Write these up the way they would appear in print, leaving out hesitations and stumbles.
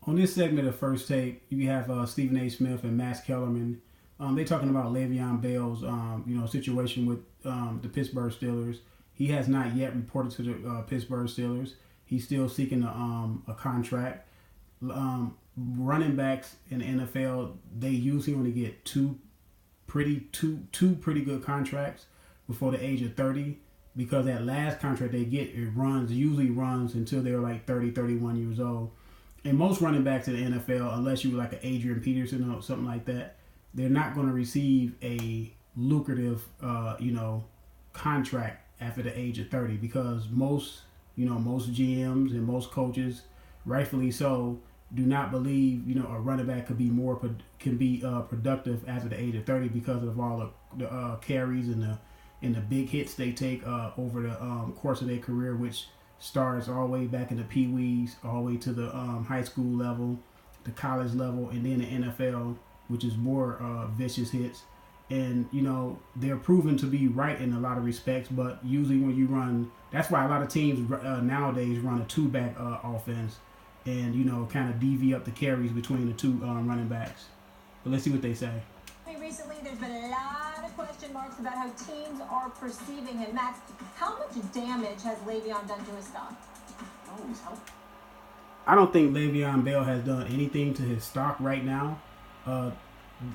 On this segment of First Take, you have Stephen A. Smith and Max Kellerman. They're talking about Le'Veon Bell's, situation with the Pittsburgh Steelers. He has not yet reported to the Pittsburgh Steelers. He's still seeking a contract. Running backs in the NFL, they usually only get two pretty good contracts before the age of 30, because that last contract they get, usually runs until they're like 30, 31 years old. And most running backs in the NFL, unless you're like an Adrian Peterson or something like that, they're not going to receive a lucrative, contract after the age of 30, because most GMs and most coaches, rightfully so, do not believe a running back could be productive after the age of 30 because of all the carries and the big hits they take over the course of their career, which starts all the way back in the pee-wees, all the way to the high school level, the college level, and then the NFL, which is more vicious hits. And, they're proven to be right in a lot of respects, but usually when you run, that's why a lot of teams nowadays run a two-back offense and, kind of divvy up the carries between the two running backs. But let's see what they say. Recently, there's been a lot of question marks about how teams are perceiving him. Max, how much damage has Le'Veon done to his stock? Oh, he's helped. I don't think Le'Veon Bell has done anything to his stock right now.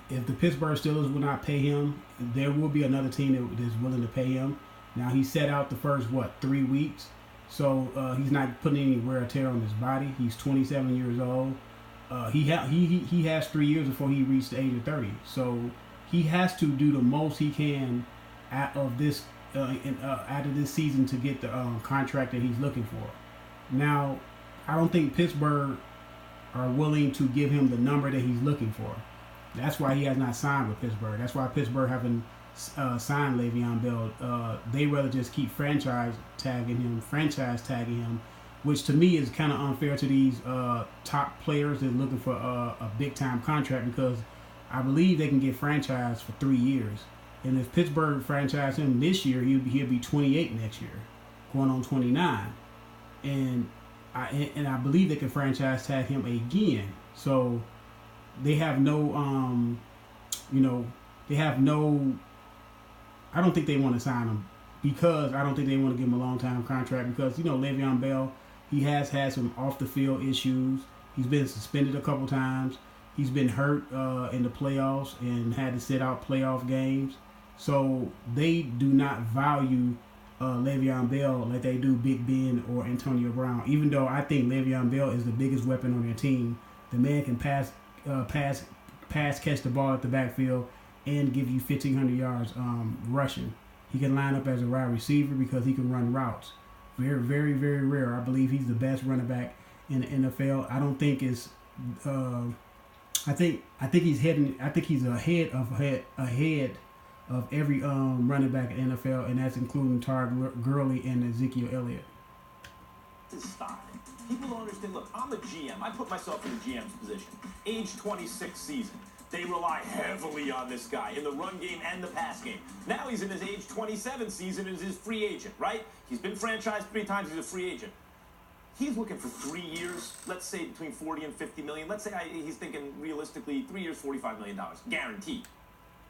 If the Pittsburgh Steelers will not pay him, there will be another team that is willing to pay him. Now, he set out the first, 3 weeks? So he's not putting any wear or tear on his body. He's 27 years old. He has 3 years before he reached the age of 30. So he has to do the most he can out of this season to get the contract that he's looking for. Now, I don't think Pittsburgh are willing to give him the number that he's looking for. That's why he has not signed with Pittsburgh. That's why Pittsburgh haven't signed Le'Veon Bell. They rather just keep franchise tagging him, which to me is kind of unfair to these top players that are looking for a big-time contract, because I believe they can get franchised for 3 years. And if Pittsburgh franchised him this year, he'll be 28 next year, going on 29. And I believe they can franchise tag him again. So they have no, I don't think they want to sign him, because I don't think they want to give him a long-time contract, because, Le'Veon Bell, he has had some off-the-field issues. He's been suspended a couple times. He's been hurt in the playoffs and had to sit out playoff games. So they do not value Le'Veon Bell like they do Big Ben or Antonio Brown. Even though I think Le'Veon Bell is the biggest weapon on their team, the man can pass, catch the ball at the backfield, and give you 1,500 yards rushing. He can line up as a wide receiver because he can run routes. Very, very, very rare. I believe he's the best running back in the NFL. I don't think it's. I think he's heading. I think he's ahead of every running back in the NFL, and that's including Todd Gurley and Ezekiel Elliott. Stop it. People don't understand. Look, I'm a GM. I put myself in the GM's position. Age 26 season. They rely heavily on this guy in the run game and the pass game. Now he's in his age 27 season as his free agent, right? He's been franchised 3 times. He's a free agent. He's looking for 3 years, let's say between 40 and 50 million. Let's say he's thinking realistically 3 years, $45 million, guaranteed.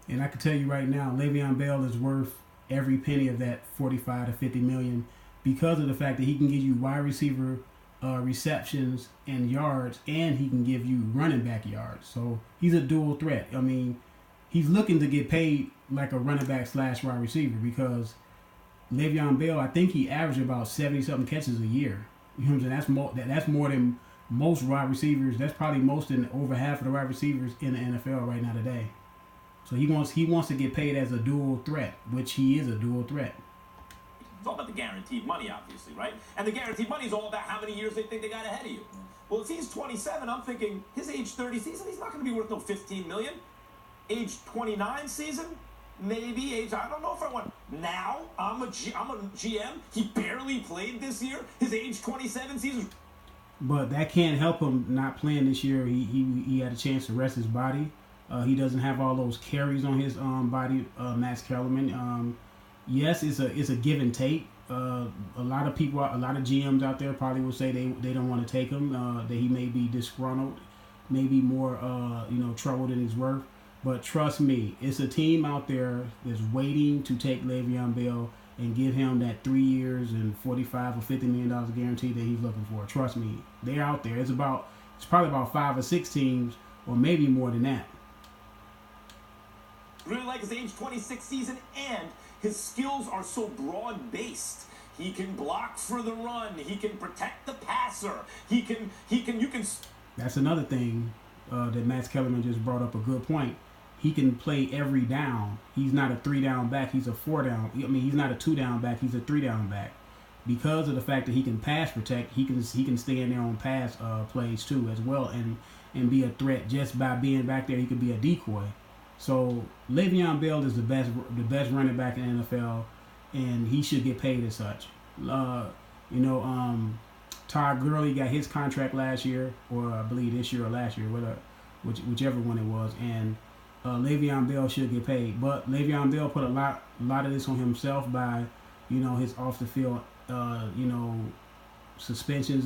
And I can tell you right now, Le'Veon Bell is worth every penny of that 45 to 50 million, because of the fact that he can give you wide receiver receptions and yards, and he can give you running back yards. So he's a dual threat. I mean, he's looking to get paid like a running back / wide receiver, because Le'Veon Bell, I think he averaged about 70-something catches a year. You know what I'm saying? That's more than most wide receivers. That's probably most than over half of the wide receivers in the NFL right now today. So he wants to get paid as a dual threat, which he is a dual threat. It's all about the guaranteed money, obviously, right? And the guaranteed money is all about how many years they think they got ahead of you. Well, if he's 27, I'm thinking his age 30 season, he's not going to be worth no $15 million. Age 29 season, maybe. I don't know if I want. Now, I'm a GM. He barely played this year. His age 27 season. But that can't help him not playing this year. He had a chance to rest his body. He doesn't have all those carries on his body, Max Kellerman. Yes, it's a give and take. a lot of people, a lot of GMs out there probably will say they don't want to take him. That he may be disgruntled, maybe more trouble than he's worth. But trust me, it's a team out there that's waiting to take Le'Veon Bell and give him that 3 years and $45 or $50 million guarantee that he's looking for. Trust me, they're out there. It's probably about 5 or 6 teams, or maybe more than that. Really like his age 26 season, and his skills are so broad-based. He can block for the run. He can protect the passer. You can. That's another thing that Max Kellerman just brought up, a good point. He can play every down. He's not a 3-down back. He's a 4-down. I mean, he's not a 2-down back. He's a 3-down back. Because of the fact that he can pass protect, he can stay in there on pass plays too as well, and be a threat just by being back there. He could be a decoy. So Le'Veon Bell is the best running back in the NFL, and he should get paid as such. Todd Gurley got his contract last year, or I believe this year or last year, whichever one it was, and Le'Veon Bell should get paid. But Le'Veon Bell put a lot of this on himself by, his off the field, suspensions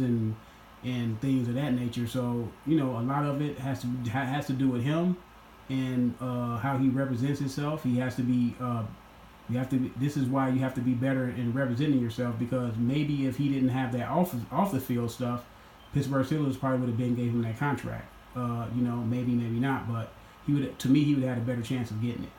and things of that nature. So a lot of it has to do with him and how he represents himself. He has to be. This is why you have to be better in representing yourself, because maybe if he didn't have that off the field stuff, Pittsburgh Steelers probably would have gave him that contract. Maybe not, but he would have had a better chance of getting it.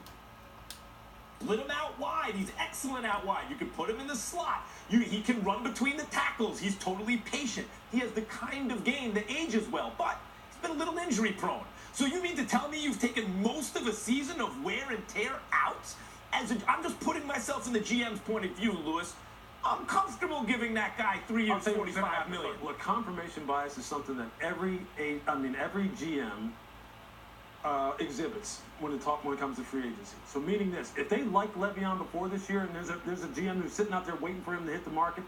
Split him out wide. He's excellent out wide. You can put him in the slot. He can run between the tackles. He's totally patient. He has the kind of game that ages well, but he's been a little injury prone. So you mean to tell me you've taken most of a season of wear and tear out? I'm just putting myself in the GM's point of view, Lewis. I'm comfortable giving that guy 3 years, $45 million. Look, confirmation bias is something that every GM exhibits when it comes to free agency. So meaning this, if they like Le'Veon before this year, and there's a GM who's sitting out there waiting for him to hit the market,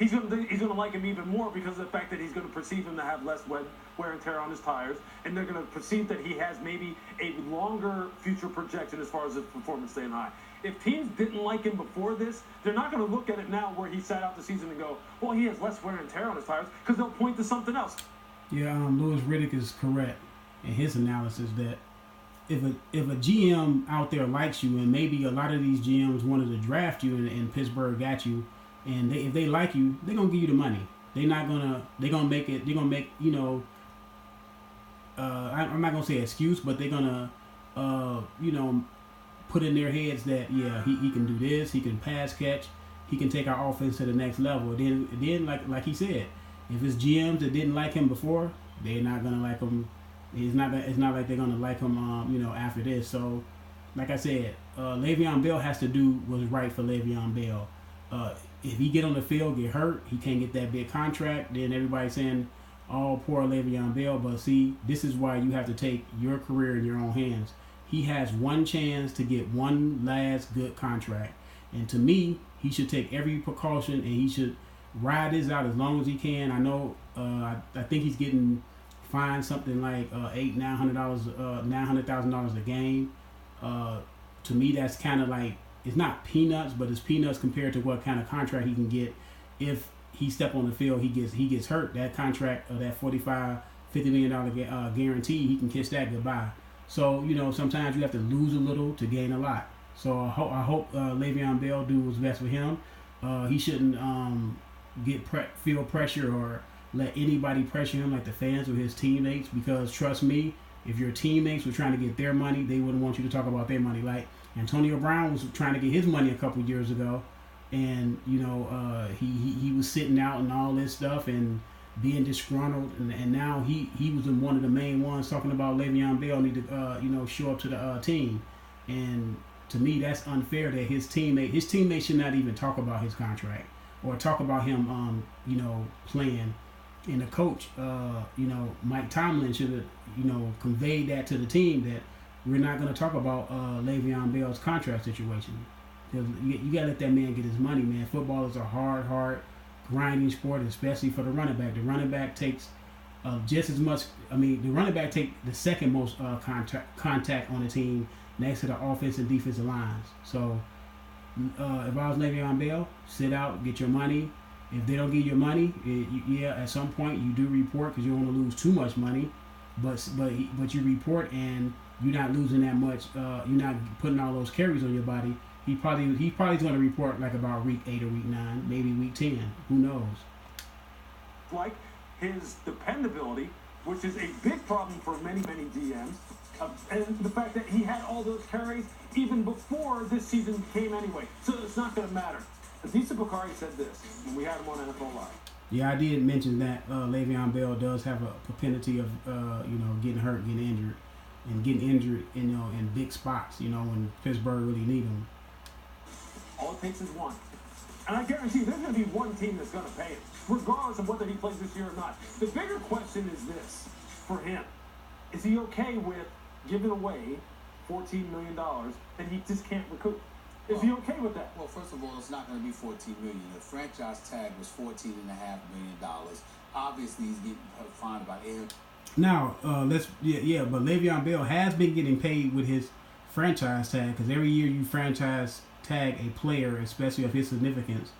he's gonna like him even more because of the fact that he's gonna perceive him to have less wear and tear on his tires, and they're gonna perceive that he has maybe a longer future projection as far as his performance staying high. If teams didn't like him before this, they're not going to look at it now where he sat out the season and go, well, he has less wear and tear on his tires, because they'll point to something else. Yeah, Louis Riddick is correct in his analysis that if a GM out there likes you, and maybe a lot of these GMs wanted to draft you and Pittsburgh got you, and if they like you, they're going to give you the money. They're going to make, I'm not going to say excuse, but they're going to, put in their heads that he can do this, he can pass catch, he can take our offense to the next level. Then like he said, if it's GMs that didn't like him before, they're not gonna like him. It's not like they're gonna like him after this. So like I said, Le'Veon Bell has to do what's right for Le'Veon Bell. If he get on the field, get hurt, he can't get that big contract, then everybody's saying, oh, poor Le'Veon Bell. But see, this is why you have to take your career in your own hands. He has one chance to get one last good contract. And to me, he should take every precaution, and he should ride this out as long as he can. I know, I think he's getting fined something like $900,000 a game. To me, that's kind of like, it's not peanuts, but it's peanuts compared to what kind of contract he can get if he step on the field. He gets hurt. That contract, that $45-50 million guarantee, he can kiss that goodbye. So, sometimes you have to lose a little to gain a lot. So I hope Le'Veon Bell do what's best for him. He shouldn't feel pressure or let anybody pressure him, like the fans or his teammates, because trust me, if your teammates were trying to get their money, they wouldn't want you to talk about their money. Like Antonio Brown was trying to get his money a couple years ago, and he was sitting out and all this stuff and being disgruntled, and now he was one of the main ones talking about Le'Veon Bell need to show up to the team. And to me, that's unfair that his teammates should not even talk about his contract or talk about him playing. And the coach Mike Tomlin should have conveyed that to the team that we're not going to talk about Le'Veon Bell's contract situation, because you got to let that man get his money, man. Football is a hard grinding sport, especially for the running back. The running back takes just as much. The running back take the second most contact on the team, next to the offense and defensive lines. So, if I was Le'Veon Bell, sit out, get your money. If they don't give you money, yeah, at some point you do report because you don't want to lose too much money, but you report and you're not losing that much. You're not putting all those carries on your body. He's probably going to report like about week 8 or week 9, maybe week 10. Who knows? Like his dependability, which is a big problem for many GMs, and the fact that he had all those carries even before this season came anyway. So it's not going to matter. Adisa Bakari said this when we had him on NFL Live. Yeah, I did mention that Le'Veon Bell does have a propensity of getting hurt, getting injured, and getting injured in big spots. When Pittsburgh really need him. All it takes is one. And I guarantee you, there's going to be one team that's going to pay him, regardless of whether he plays this year or not. The bigger question is this for him. Is he okay with giving away $14 million that he just can't recoup? Is he okay with that? Well, first of all, it's not going to be $14 million. The franchise tag was $14.5 million. Obviously, he's getting fined about $8. Now, but Le'Veon Bell has been getting paid with his franchise tag because every year you franchise tag a player, especially of his significance,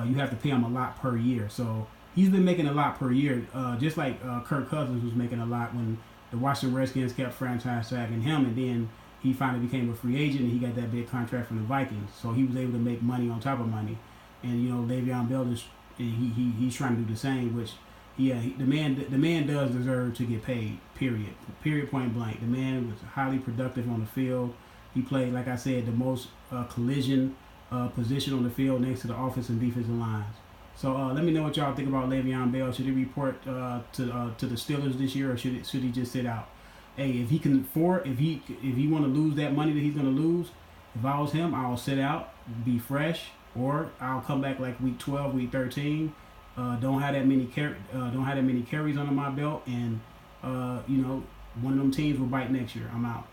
you have to pay him a lot per year. So he's been making a lot per year, just like Kirk Cousins was making a lot when the Washington Redskins kept franchise tagging him, and then he finally became a free agent and he got that big contract from the Vikings. So he was able to make money on top of money. And Le'Veon Bell is he's trying to do the same, which the man does deserve to get paid. Period. Point blank. The man was highly productive on the field. He played, like I said, the most collision position on the field next to the offensive and defensive lines. So let me know what y'all think about Le'Veon Bell. Should he report to the Steelers this year, or should he just sit out? Hey, if he can afford, if he want to lose that money that he's going to lose, if I was him, I'll sit out, be fresh, or I'll come back like week 12, week 13. Don't have that many carries under my belt, and one of them teams will bite next year. I'm out.